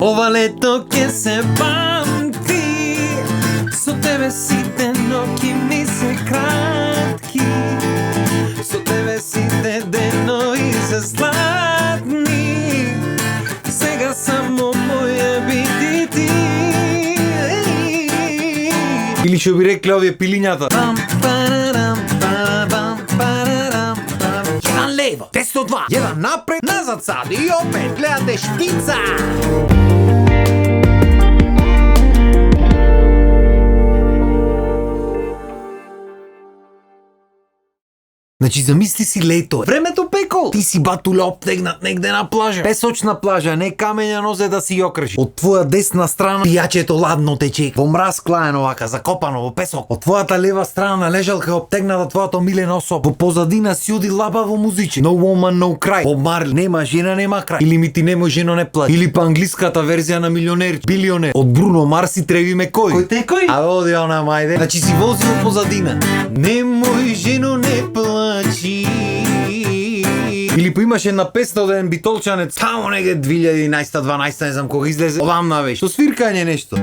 Ова лето ке се памти, со тебе сите ноќи ми се кратки, со тебе сите денови се сладни, сега само моја биди ти. Или што би рекле овие пилињата? Jedan levo, 102, jedan napred, nazad sad i opet gledate štica. Значи замисли си лето. Времето пеко. Ти си батуле обтегнат негде на плажа. Песочна плажа, не камења нозе да си ја окрши. Од твоја десна страна пијачето ладно тече. Во мраз клаено вака, закопано во песок. Од твојата лева страна лежалка обтегната твојата милена особа. Во позадина си оди лабаво музиче. No woman, no cry. Боб Марли, нема жена, нема крај. Или ми ти нема жено не плаќа. Или па англиската верзија на милионер, билионер. Од Бруно Марс и Треви ме кој. Кој те кој? А оди она мајде. Значи си вози во позадина. Немој жено не плаќа. Или па имаше една песна од еден битолчанец само негде 2011-12, не знам кога излезе, одамна беше, со свиркање нешто.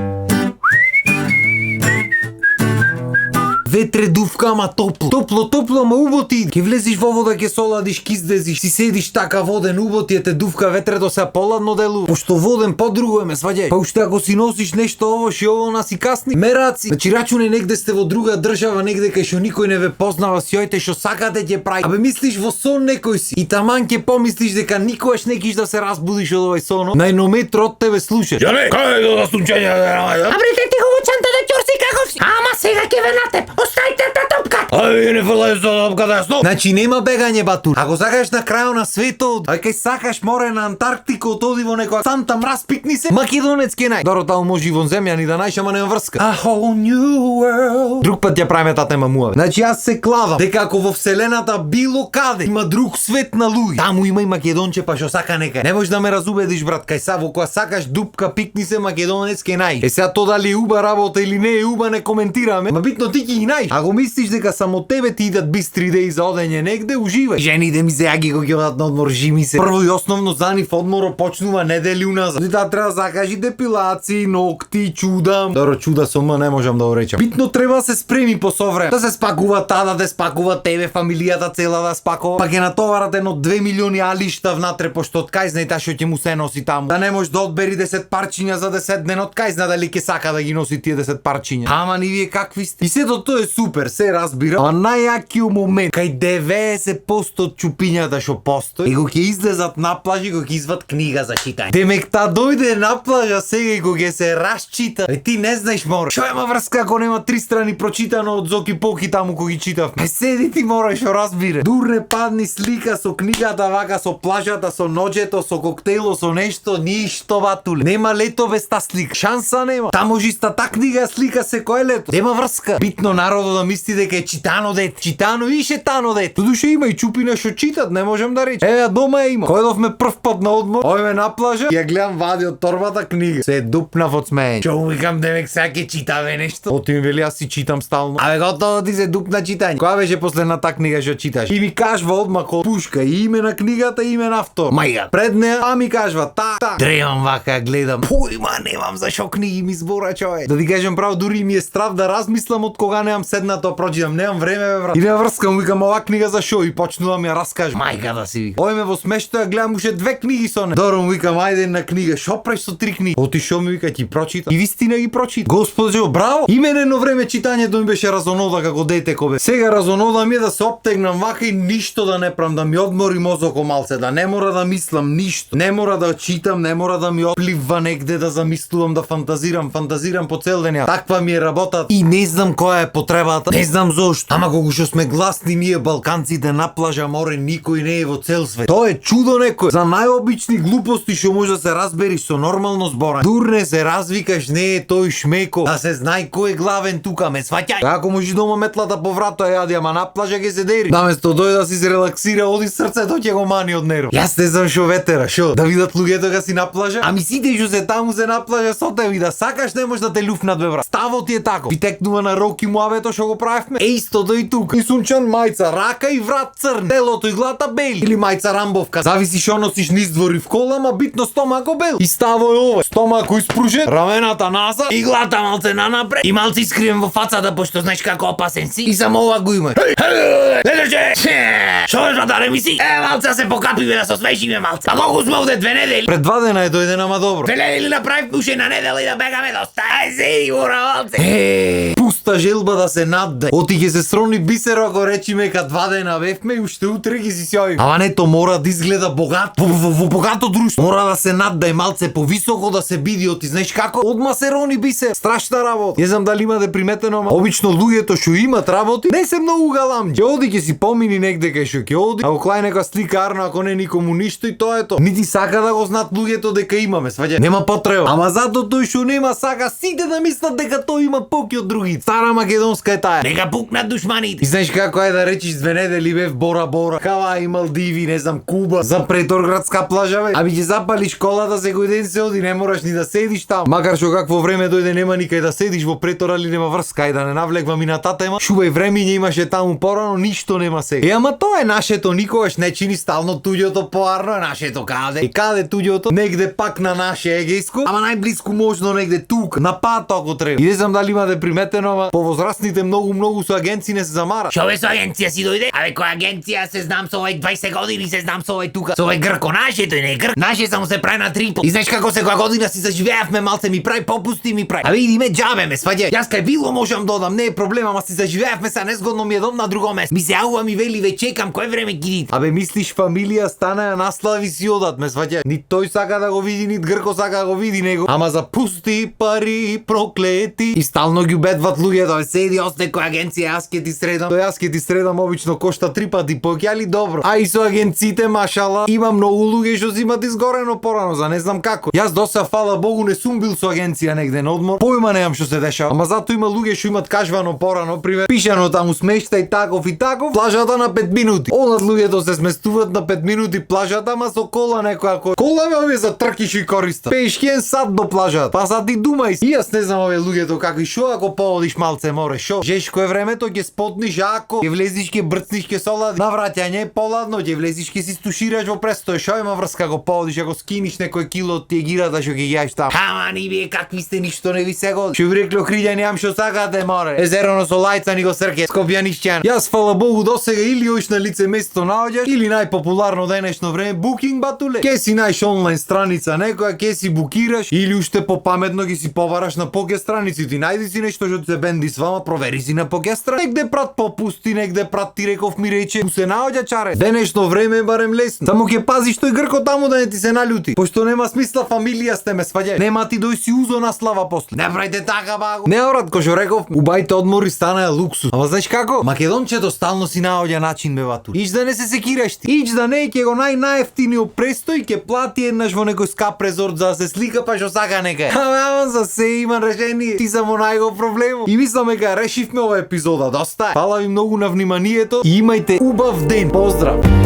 Ветре дувка, ама топло. Топло, ама уботи. Ке влезиш во вода, ке соладиш, ке издезиш. Си седиш така воден, уботи, те дувка, ветрето се поладно делува. Пошто воден подруго ме сваѓај. Па уште ако си носиш нешто ово, ши ово на си касни. Мераци. Значи рачуне негде сте во друга држава, негде кај што никој не ве познава, си ојте што сакате ќе прави. Абе мислиш во сон некој си. И таман ќе помислиш дека никогаш не киш да се разбудиш од овој сон. На едно метро од тебе слушаш. Јане, кај е до сунчење? Абрите ти го чанта да ќорси каков си. Ама сега ќе ве на теб. Оставите та топка. Ај, не фрлај со топката, стоп. Значи нема бегање батур. Ако сакаш на крајот на светот, ај кај сакаш море на Антарктика, оди во некоја Санта мраз пикни се. Македонец ке нај. Доро таму може и во земјани да најш, ама нема врска. A whole new world. Друг пат ја правиме таа тема муаве. Значи јас се клавам дека ако во вселената било каде има друг свет на луѓе, таму има и македонче па што сака некај. Не можеш да ме разубедиш брат, кај са во која сакаш дупка пикни се македонец ке нај. Е сега тоа дали е уба работа или не е уба не коментираме, ма битно ти ќе ги најш. Ако мислиш дека само тебе ти идат бистри идеи за одење негде, уживај. Жените ми се јаги кога ќе одат на одмор, жими се. Прво и основно за нив одморот почнува недели уназад. И таа треба закажи депилации, ногти, чуда. Добро, чуда со м не можам да го речам. Битно треба да се спреми по совреме. Да се спакува таа, да спакува тебе, фамилијата цела да спакува. Па ќе натоварат едно 2 милиони алишта внатре, пошто од кај знае таа што ќе му се носи таму. Да не може да одбери 10 парчиња за 10 ден, од кај знае дали ќе сака да ги носи тие 10 парчиња. Ама ни вие какви сте? И сето тоа е супер, се разбира. А најакиот момент, кај 90% од чупињата што постои, и го ќе излезат на плажа и го ќе изват книга за читање. Демек та дојде на плажа сега и го ќе се расчита. Е ти не знаеш мора. Што има врска ако нема 3 страни прочитано од Зоки Поки таму кога ги читав? Ме седи ти мораш што разбира. Дурне падни слика со книгата вака со плажата, со ноџето, со коктейло, со нешто, ништо батуле. Нема лето без та слика. Шанса нема. Та може иста та книга слика секое лето. Нема врска. Битно народот да мисли дека е читано дете. Читано и шетано дете. Додуше има и чупина што читат, не можам да речам. Еве дома е има. Којдовме прв пат на одмор, ојме на плажа, ја гледам вади од торбата книга. Се дупнав од смеење. Што му викам демек сега ќе читаме нешто. Оти ми вели аз си читам стално. Абе готово ти се дупна читање. Која беше последната книга што читаш? И ми кажва одма ко пушка и име на книгата и име на автор. Мајга. Пред неа а ми кажва та. Древам вака гледам. Појма немам за што книги ми збора човек. Да ти кажам право дури ми е страв да размислам од кога немам седнато прочитам. Немам време бе брат. И не врскам викам ова книга за шо и почнувам ја раскажам. Мајка да си вика. Ојме во смешто ја гледам уште 2 книги со не. Добро му викам ајде на книга. Шо преш со 3 книги? Оти шо ми вика ти прочита. И вистина ги прочита. Господи, браво. И мене едно време читањето ми беше разонода како дете кобе. Сега разонода ми е да се обтегнам вака и ништо да не правам, да ми одмори мозокот малце, да не мора да мислам ништо. Не мора да читам, не мора да ми опливва негде да замислувам, да фантазирам по цел ден. Таква ми е работа и не знам која е потребата. Не знам зошто. Ама кога што сме гласни ние балканците на плажа море, никој не е во цел свет. Тоа е чудо некој. За најобични глупости што може да се разбериш со нормално зборање. Дурне се развикаш, не е тој шмеко. Да се знае кој е главен тука, ме сваќај. Како може дома метлата по врато ја јади, ама на плажа ќе се дери. Наместо дојде да си се релаксира, оди срцето ќе го мани од нерв. Јас не знам што ветера, шо? Да видат луѓето кога си на плажа? Ами сите што се таму се на плажа со тебе, да сакаш не може да те люфнат бе брат. Ставот ти е тако. Ви текнува на Роки Муавето што го правевме. Е исто Истото и тук. И сунчан мајца рака и врат црн. Телото и глата бели. Или мајца рамбовка. Зависи шо носиш низ двори в кола, ма битно стомако бел. И ставо е ова. Стомако испружен, рамената назад и глата малце нанапред. И малце искривен во фацата, пошто знаеш како опасен си. И само ова го има. Не држе! Шо е да не мисли? Малце се покапиме да се освежиме малце. А колку сме овде 2 недели? Пред 2 дена е дојден, ама добро. 2 недели направив уште на недела и да бегаме доста. Ај се, ура, малце. Пуста желба да се надде. Оти ќе се срони бисер ако речиме ка 2 дена бевме и уште утре ги си сјои. Ама не, то мора да изгледа богат. Во богато друштво. Мора да се надде малце повисоко да се биди. Оти знаеш како? Одма се рони бисер. Страшна работа. Не знам дали имате приметено, ама обично луѓето што имат работи не се многу галамџи. Ќе оди ќе си помини негде кај што ќе оди. А оклај нека сликарно ако не никому ништо и тоа е тоа. Нити сака да го знаат луѓето дека имаме, сваѓа. Нема потреба. Ама зато тој што нема сака сите да мислат дека тој има поки од другите. Стара македонска е таа. Нека пукнат душманите. И знаеш како е да речиш 2 недели бев Бора Бора, Хаваи, Малдиви, не знам Куба, за Преторградска плажа бе. Аби ќе запалиш колата секој ден се оди, не мораш ни да седиш таму. Макар што какво време дојде нема никај да седиш во Претор, али нема врска, ај да не навлегвам и на тата тема. Шубај времење имаше таму порано, ништо нема сега. Ама тоа е нашето, никогаш не чини стално туѓото поарно е нашето каде. И каде туѓото? Негде пак на наше егејско, ама најблиску можно негде тук, на пат ако треба. И не знам дали имате приметено, ама повозрастните многу со агенции не се замара. Шо бе со агенција си дојде? Абе која агенција се знам со овој 20 години, се знам со овој тука. Со овој грко нашето и не е грк. Наше само се прави на трипл. И знаеш како секоја година си заживеавме малце ми прави попусти ми прави. Абе иди ме џабе ме сваѓа. Јас кај било можам додам, не е проблем, ама си заживеавме са незгодно ми е дом на друго место. Ми се јавува ми вели ве чекам кој време ги идите. Абе мислиш фамилија стана наслави си одат ме сваќа. Ни тој сака да го види, ни грко сака да го види него. Ама за пусти пари проклети. И стално ги убедват луѓето, седи осте кој агенција јас ќе ти средам. Тој јас ќе ти средам обично кошта 3 пати поќе, али добро. А и со агенциите машала има многу луѓе што зимат изгорено порано, за не знам како. Јас доса фала Богу не сум бил со агенција негде на одмор. Појма немам што се дешава. Ама зато има луѓе што имат кажвано порано, пример пишано таму смештај таков и таков, плажата на 5 минути. Одат луѓето се сместуваат на 5 минути плажата, ама со кола некоја кој. Кола бе овие за трки што користат. Пешки 1 сат до плажата. Па сад и думај. И јас не знам овие луѓето како и шо ако поодиш малце море, шо? Жешко е времето ќе спотниш ако ќе влезиш ќе брцниш ќе солади. На враќање поладно ќе влезиш ќе си стушираш во престој. Шо има врска ако поодиш ако скиниш некој кило од тие гирата што ќе јаеш таму. Ама ни вие какви сте ништо не ви се годи. Што ви рекле охриѓа немам што сакате море. Езероно со лајца ни го срке. Скопјанишќан. Јас фала Богу досега или оиш на лице место наоѓаш или најпопуларно денешно време Booking батуле. Ке си најш онлайн страница некоја, ке си букираш или уште попаметно ги си побараш на поке страници. Ти најди си нешто што се бенди с вама, провери си на поке страници. Негде прат попусти, негде прат ти реков ми рече, му се наоѓа чаре. Денешно време е барем лесно. Само ќе пазиш тој грко таму да не ти се налјути. Пошто нема смисла фамилија сте ме сваѓај. Нема ти дој си узо на слава после. Не правите така багу. Не орат ко што реков, убајте одмори стана луксус. Ама знаеш како? Македончето стално си наоѓа начин бе батур. Ич да не се секираш ти. Ич да не ќе го најефтиниот престој ќе плати еднаш во некој скап резорт за да се слика па што сака нека. Ама за се има решение. Ти само најго проблем. И мислам дека решивме ова епизода. Доста е. Фала ви многу на вниманието и имајте убав ден. Поздрав.